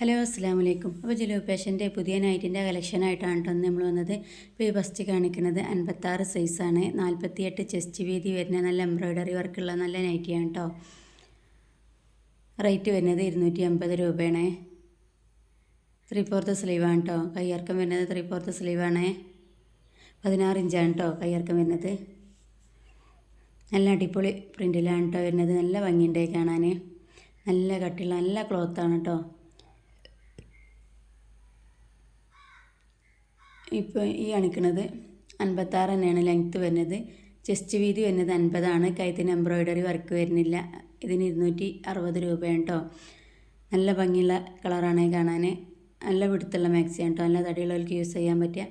Hello അസ്സാം വലൈക്കും. അപ്പോൾ ജിലു ഫാഷൻ്റെ പുതിയ നൈറ്റിൻ്റെ കളക്ഷനായിട്ടാണ് കേട്ടോ നമ്മൾ വന്നത്. ഇപ്പോൾ ഈ ഫസ്റ്റ് കാണിക്കുന്നത് 56 സൈസാണ്. 48 ചെസ്റ്റ് വീതി വരുന്ന നല്ല എംബ്രോയ്ഡറി വർക്കുള്ള നല്ല നൈറ്റിയാണ് കേട്ടോ. റേറ്റ് വരുന്നത് 250 രൂപയാണ്. 3/4 സ്ലീവാണ് കേട്ടോ. കയ്യിറക്കം വരുന്നത് 3/4 സ്ലീവാണ്. 16 ഇഞ്ചാണ് കേട്ടോ കയ്യിറക്കം വരുന്നത്. നല്ല അടിപൊളി പ്രിൻറ്റിലാണ് കേട്ടോ വരുന്നത്. നല്ല ഭംഗിയുണ്ട് കാണാൻ. നല്ല കട്ടിയുള്ള നല്ല ക്ലോത്താണ് കേട്ടോ. ഇപ്പോൾ ഈ കാണിക്കുന്നത് 56 തന്നെയാണ് ലെങ്ത്ത് വരുന്നത്. ചെസ്റ്റ് വീതി വരുന്നത് 50 കൈത്തിന് എംബ്രോയ്ഡറി വർക്ക് വരുന്നില്ല. ഇതിന് 260 രൂപയാണ് കേട്ടോ. നല്ല ഭംഗിയുള്ള കളറാണ് കാണാൻ. നല്ല വിടുത്തുള്ള മാക്സിയാണ് കേട്ടോ. നല്ല തടിയുള്ളവർക്ക് യൂസ് ചെയ്യാൻ പറ്റിയ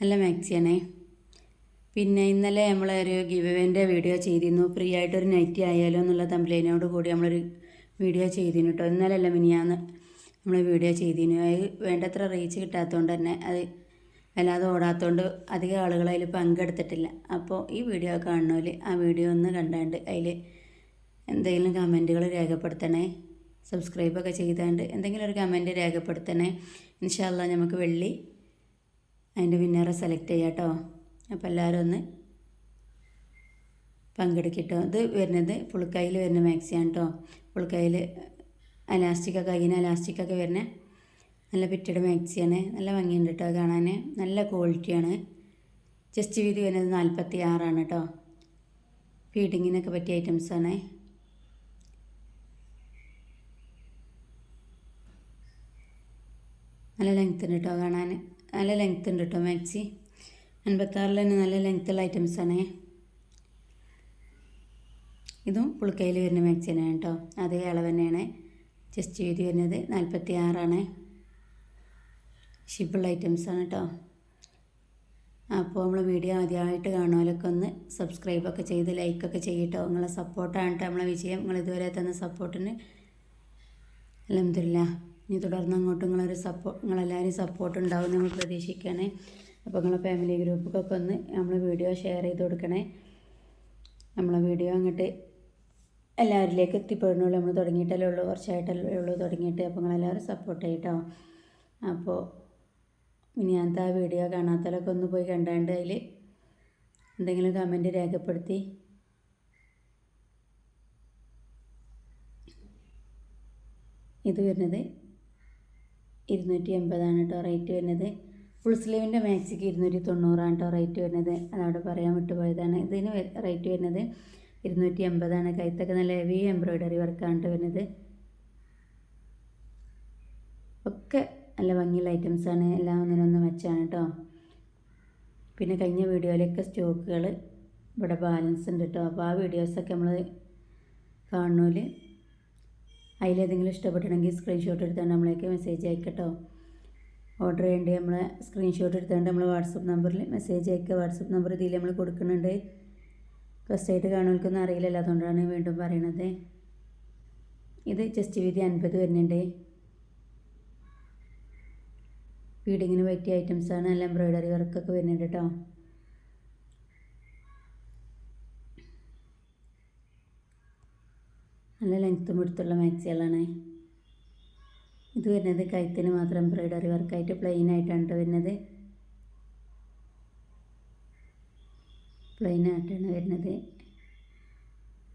നല്ല മാക്സിയാണ്. പിന്നെ ഇന്നലെ നമ്മളൊരു ഗിവ് അവേൻ്റെ വീഡിയോ ചെയ്തിരുന്നു. ഫ്രീ ആയിട്ടൊരു നൈറ്റി ആയാലോ എന്നുള്ള തംബ്ലൈനോട് കൂടി നമ്മളൊരു വീഡിയോ ചെയ്തിരുന്നു കേട്ടോ. ഇന്നലെയല്ല മിനിയാന്ന് നമ്മൾ വീഡിയോ ചെയ്തിരുന്നു. അത് വേണ്ടത്ര റീച്ച് കിട്ടാത്തതുകൊണ്ട് തന്നെ അത് അല്ലാതെ ഓടാത്തതുകൊണ്ട് അധികം ആളുകൾ അതിൽ പങ്കെടുത്തിട്ടില്ല. അപ്പോൾ ഈ വീഡിയോ കാണുന്നവർ ആ വീഡിയോ ഒന്ന് കണ്ടാണ്ട് അതിൽ എന്തെങ്കിലും കമൻറ്റുകൾ രേഖപ്പെടുത്തണേ. സബ്സ്ക്രൈബൊക്കെ ചെയ്താണ്ട് എന്തെങ്കിലും ഒരു കമൻറ്റ് രേഖപ്പെടുത്തണേ. ഇൻഷാ അല്ലാഹ് നമുക്ക് വെള്ളി അതിൻ്റെ വിന്നറെ സെലക്ട് ചെയ്യാം കേട്ടോ. അപ്പോൾ എല്ലാവരും ഒന്ന് പങ്കെടുക്കട്ടോ. ഇത് വരുന്നത് ഫുൾ കയ്യിൽ വരുന്ന മാക്സിയാണ് കേട്ടോ. ഫുൾ കയ്യിൽ അലാസ്റ്റിക്കൊക്കെ കയ്യിന് അലാസ്റ്റിക്കൊക്കെ വരുന്ന നല്ല പിറ്റഡ് മാക്സിയാണ്. നല്ല ഭംഗിയുണ്ട് കേട്ടോ കാണാൻ. നല്ല ക്വാളിറ്റിയാണ്. ചെസ്റ്റ് വീതി വരുന്നത് 46 കേട്ടോ. ഫീഡിങ്ങിനൊക്കെ പറ്റിയ ഐറ്റംസാണ്. നല്ല ലെങ്ത്ത് ഉണ്ട് കേട്ടോ കാണാൻ. നല്ല ലെങ്ത്ത് ഉണ്ട് കേട്ടോ മാക്സി. 56 തന്നെ നല്ല ലെങ്ത്തുള്ള ഐറ്റംസാണ്. ഇതും പുളിക്കയിൽ വരുന്ന മാക്സി തന്നെയാണ് കേട്ടോ. അതേ അളവ് തന്നെയാണ്. ചെസ്റ്റ് വീതി വരുന്നത് 46 ഷിപ്പുള്ള ഐറ്റംസാണ് കേട്ടോ. അപ്പോൾ നമ്മൾ വീഡിയോ ആദ്യമായിട്ട് കാണുമല്ലൊക്കെ ഒന്ന് സബ്സ്ക്രൈബൊക്കെ ചെയ്ത് ലൈക്കൊക്കെ ചെയ്യട്ടോ. നിങ്ങളെ സപ്പോർട്ടാണ് കേട്ടോ നമ്മളെ വിജയം. നിങ്ങൾ ഇതുവരെ തന്ന സപ്പോർട്ടിന് അൽഹംദുലില്ലാഹ്. ഇനി തുടർന്ന് അങ്ങോട്ട് നിങ്ങളെല്ലാവരും സപ്പോർട്ട് ഉണ്ടാവും നമ്മൾ പ്രതീക്ഷിക്കുകയാണ്. അപ്പോൾ നിങ്ങളെ ഫാമിലി ഗ്രൂപ്പൊക്കെ ഒന്ന് നമ്മൾ വീഡിയോ ഷെയർ ചെയ്ത് കൊടുക്കണേ. നമ്മളെ വീഡിയോ അങ്ങോട്ട് എല്ലാവരിലേക്ക് എത്തിപ്പെടുന്നുള്ളൂ. നമ്മൾ തുടങ്ങിയിട്ടല്ലേ ഉള്ളൂ, കുറച്ചായിട്ടല്ലേ ഉള്ളൂ തുടങ്ങിയിട്ട്. അപ്പോൾ നിങ്ങളെല്ലാവരും സപ്പോർട്ട് ചെയ്യട്ടോ. അപ്പോൾ ഇനി ഞാനത്തെ ആ വീഡിയോ കാണാത്തവരൊക്കെ ഒന്ന് പോയി കണ്ടാണ്ട് അതിൽ എന്തെങ്കിലും കമൻറ്റ് രേഖപ്പെടുത്തി. ഇത് വരുന്നത് 280 കേട്ടോ റേറ്റ് വരുന്നത്. ഫുൾ സ്ലീവിൻ്റെ മാക്സിക്ക് 290 കേട്ടോ റേറ്റ് വരുന്നത്. അതവിടെ പറയാൻ വിട്ടുപോയതാണ്. ഇതിന് റേറ്റ് വരുന്നത് 280. കൈത്തൊക്കെ നല്ല ഹെവി എംബ്രോയ്ഡറി വർക്കാണ് കേട്ടോ വരുന്നത്. ഒക്കെ നല്ല ഭംഗിയുള്ള ഐറ്റംസാണ്. എല്ലാം ഒന്നിനൊന്ന് മെച്ചാണ് കേട്ടോ. പിന്നെ കഴിഞ്ഞ വീഡിയോയിലൊക്കെ സ്റ്റോക്കുകൾ ഇവിടെ ബാലൻസ് ഉണ്ട് കേട്ടോ. അപ്പോൾ ആ വീഡിയോസൊക്കെ നമ്മൾ കാണുന്നതിൽ അതിലേതെങ്കിലും ഇഷ്ടപ്പെട്ടിട്ടുണ്ടെങ്കിൽ സ്ക്രീൻഷോട്ട് എടുത്തുകൊണ്ട് നമ്മളേക്ക് മെസ്സേജ് അയക്കട്ടോ. ഓർഡർ ചെയ്യേണ്ടി നമ്മളെ സ്ക്രീൻഷോട്ട് എടുത്തുകൊണ്ട് നമ്മൾ വാട്സപ്പ് നമ്പറിൽ മെസ്സേജ് അയക്കുക. വാട്സപ്പ് നമ്പർ ഇതിൽ നമ്മൾ കൊടുക്കുന്നുണ്ട്. ഫസ്റ്റായിട്ട് കാണുന്നവർക്കൊന്നും അറിയില്ലല്ലോ, അതുകൊണ്ടാണ് വീണ്ടും പറയണത്. ഇത് ചെസ്റ്റ് വീതി 50 വരുന്നുണ്ട്. ഫീഡിങ്ങിന് പറ്റിയ ഐറ്റംസാണ്. നല്ല എംബ്രോയ്ഡറി വർക്കൊക്കെ വരുന്നുണ്ട് കേട്ടോ. നല്ല ലെങ്ത്തും എടുത്തുള്ള മാക്സികളാണ്. ഇത് വരുന്നത് കഴുത്തിന് മാത്രം എംബ്രോയ്ഡറി വർക്കായിട്ട് പ്ലെയിൻ ആയിട്ടാണ് കേട്ടോ വരുന്നത്. പ്ലെയിൻ ആയിട്ടാണ് വരുന്നത്.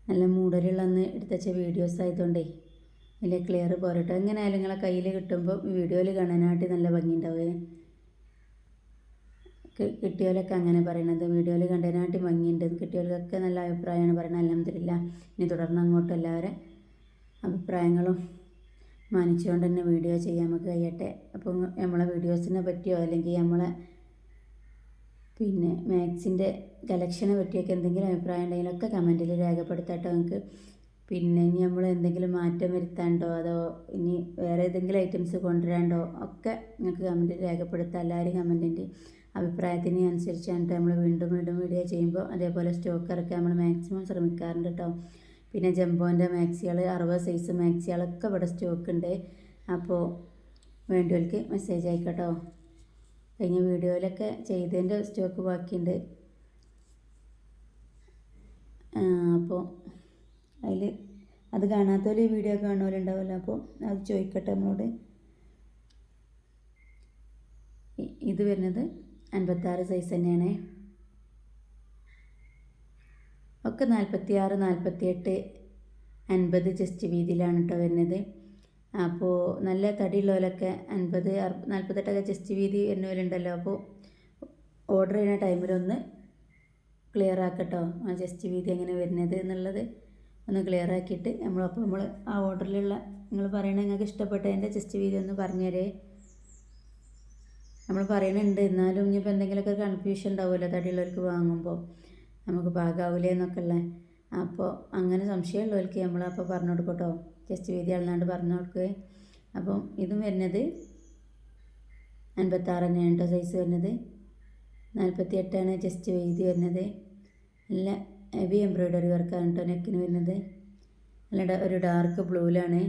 നല്ല മൂടലുള്ളന്ന് എടുത്തുവെച്ച വീഡിയോസ് ആയതുകൊണ്ടേ വലിയ ക്ലിയർ പോരട്ടോ. എങ്ങനെയായാലും നിങ്ങളെ കയ്യിൽ കിട്ടുമ്പോൾ വീഡിയോയിൽ കാണാനായിട്ട് നല്ല ഭംഗി ഉണ്ടാവുക. കിട്ടിയവരൊക്കെ അങ്ങനെ പറയണത്. വീഡിയോയിൽ കണ്ടതിനായിട്ട് ഭംഗിയുണ്ട്. കിട്ടിയവർക്കൊക്കെ നല്ല അഭിപ്രായമാണ് പറയുന്നത്. അൽഹംദുലില്ലാഹ്. ഇനി തുടർന്ന് അങ്ങോട്ട് എല്ലാവരും അഭിപ്രായങ്ങളും മാനിച്ചുകൊണ്ട് തന്നെ വീഡിയോ ചെയ്യാൻ നമുക്ക് കഴിയട്ടെ. അപ്പോൾ നമ്മളെ വീഡിയോസിനെ പറ്റിയോ അല്ലെങ്കിൽ നമ്മളെ പിന്നെ മാക്സിൻ്റെ കളക്ഷനെ പറ്റിയൊക്കെ എന്തെങ്കിലും അഭിപ്രായം ഉണ്ടെങ്കിലൊക്കെ കമൻറ്റിൽ രേഖപ്പെടുത്താട്ടോ നമുക്ക്. പിന്നെ ഇനി നമ്മൾ എന്തെങ്കിലും മാറ്റം വരുത്താണ്ടോ അതോ ഇനി വേറെ ഏതെങ്കിലും ഐറ്റംസ് കൊണ്ടുവരാണ്ടോ ഒക്കെ നിങ്ങൾക്ക് കമൻറ്റിൽ രേഖപ്പെടുത്താം. എല്ലാവരും കമൻറ്റിൻ്റെ അഭിപ്രായത്തിന് അനുസരിച്ചാണ് നമ്മൾ വീണ്ടും വീണ്ടും വീഡിയോ ചെയ്യുമ്പോൾ അതേപോലെ സ്റ്റോക്ക് ഇറക്കാൻ നമ്മൾ മാക്സിമം ശ്രമിക്കാറുണ്ട് കേട്ടോ. പിന്നെ ജംബോൻ്റെ മാക്സികൾ 60 സൈസ് മാക്സികളൊക്കെ ഇവിടെ സ്റ്റോക്ക് ഉണ്ട്. അപ്പോൾ വേണ്ടിയവർക്ക് മെസ്സേജ് അയക്കട്ടോ. കഴിഞ്ഞ വീഡിയോയിലൊക്കെ ചെയ്തതിൻ്റെ സ്റ്റോക്ക് ബാക്കിയുണ്ട്. അപ്പോൾ അതിൽ അത് കാണാത്തവർ ഈ വീഡിയോ കാണുന്നവരുണ്ടാവുമല്ലോ. അപ്പോൾ അത് ചോദിക്കട്ടെ നമ്മളോട്. ഇത് വരുന്നത് 56 സൈസ് തന്നെയാണ്. ഒക്കെ 46, 48, 50 ചെസ്റ്റ് വീതിയിലാണ് കേട്ടോ വരുന്നത്. അപ്പോൾ നല്ല തടിയുള്ളവരൊക്കെ 50, 48 ചെസ്റ്റ് വീതി വരുന്നവരുണ്ടല്ലോ. അപ്പോൾ ഓർഡർ ചെയ്യുന്ന ടൈമിലൊന്ന് ക്ലിയർ ആക്കട്ടോ, ആ ചെസ്റ്റ് വീതി എങ്ങനെ വരുന്നത് എന്നുള്ളത് ഒന്ന് ക്ലിയർ ആക്കിയിട്ട് നമ്മൾ ആ ഓർഡറിലുള്ള നിങ്ങൾ പറയണ നിങ്ങൾക്ക് ഇഷ്ടപ്പെട്ട എൻ്റെ ചെസ്റ്റ് വീതി ഒന്ന് പറഞ്ഞുതരേ. നമ്മൾ പറയുന്നുണ്ട്, എന്നാലും ഇനിയിപ്പോൾ എന്തെങ്കിലുമൊക്കെ കൺഫ്യൂഷൻ ഉണ്ടാവുമല്ലോ തടിയുള്ളവർക്ക് വാങ്ങുമ്പോൾ, നമുക്ക് പാകാവില്ലേ എന്നൊക്കെ ഉള്ള. അപ്പോൾ അങ്ങനെ സംശയമുള്ളവർക്ക് നമ്മളപ്പോൾ പറഞ്ഞു കൊടുക്കട്ടോ, ചെസ്റ്റ് വീതി അളന്നാണ്ട് പറഞ്ഞു കൊടുക്കുക. അപ്പം ഇതും വരുന്നത് 56 തന്നെയാണ് കേട്ടോ സൈസ് വരുന്നത്. 48 ചെസ്റ്റ് വീതി വരുന്നത്. നല്ല ഹെവി എംബ്രോയ്ഡറി വർക്കാണ് കേട്ടോ നെക്കിന് വരുന്നത്. നല്ല ഒരു ഡാർക്ക് ബ്ലൂവിലാണ്